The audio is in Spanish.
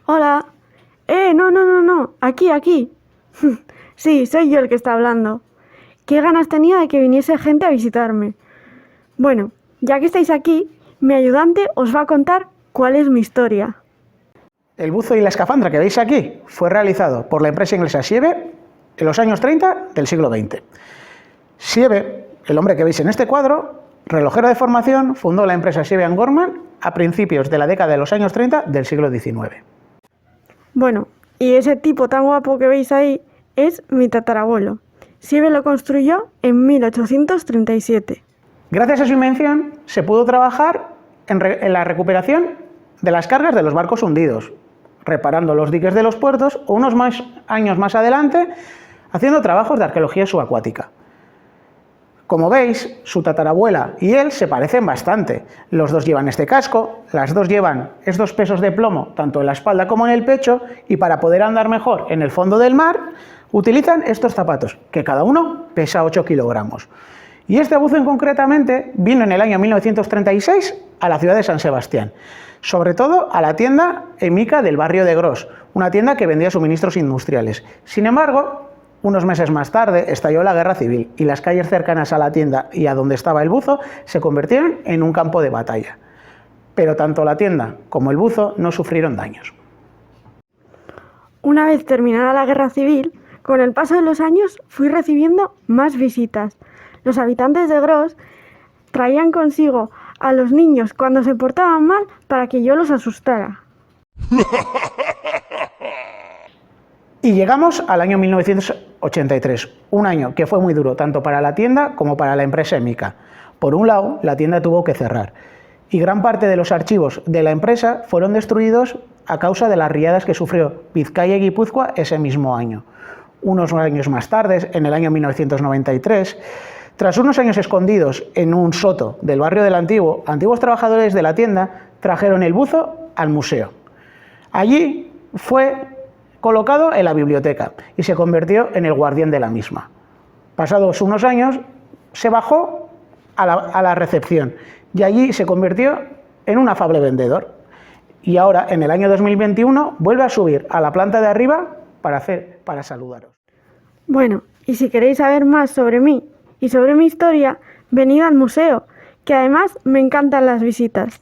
Hola. No, no, no, no. Aquí. Sí, soy yo el que está hablando. Qué ganas tenía de que viniese gente a visitarme. Bueno, ya que estáis aquí, mi ayudante os va a contar cuál es mi historia. El buzo y la escafandra que veis aquí fue realizado por la empresa inglesa Siebe en los años 30 del siglo XX. Siebe, el hombre que veis en este cuadro, relojero de formación, fundó la empresa Siebe & Gorman a principios de la década de los años 30 del siglo XIX. Bueno, y ese tipo tan guapo que veis ahí es mi tatarabuelo. Siebe lo construyó en 1837. Gracias a su invención se pudo trabajar en la recuperación de las cargas de los barcos hundidos, reparando los diques de los puertos o unos años más adelante haciendo trabajos de arqueología subacuática. Como veis, su tatarabuela y él se parecen bastante. Los dos llevan este casco, las dos llevan estos pesos de plomo tanto en la espalda como en el pecho, y para poder andar mejor en el fondo del mar utilizan estos zapatos, que cada uno pesa 8 kilogramos. Y este buzo concretamente vino en el año 1936 a la ciudad de San Sebastián, sobre todo a la tienda Emica del barrio de Gros, una tienda que vendía suministros industriales. Sin embargo, unos meses más tarde estalló la guerra civil y las calles cercanas a la tienda y a donde estaba el buzo se convirtieron en un campo de batalla. Pero tanto la tienda como el buzo no sufrieron daños. Una vez terminada la guerra civil, con el paso de los años fui recibiendo más visitas. Los habitantes de Gros traían consigo a los niños cuando se portaban mal para que yo los asustara. Y llegamos al año 1983, un año que fue muy duro tanto para la tienda como para la empresa Emica. Por un lado, la tienda tuvo que cerrar y gran parte de los archivos de la empresa fueron destruidos a causa de las riadas que sufrió Vizcaya y Guipúzcoa ese mismo año. Unos años más tarde, en el año 1993, tras unos años escondidos en un soto del barrio del Antiguo, antiguos trabajadores de la tienda trajeron el buzo al museo. Allí fue colocado en la biblioteca y se convirtió en el guardián de la misma. Pasados unos años se bajó a la recepción y allí se convirtió en un afable vendedor. Y ahora, en el año 2021, vuelve a subir a la planta de arriba para saludaros. Bueno, y si queréis saber más sobre mí y sobre mi historia, venid al museo, que además me encantan las visitas.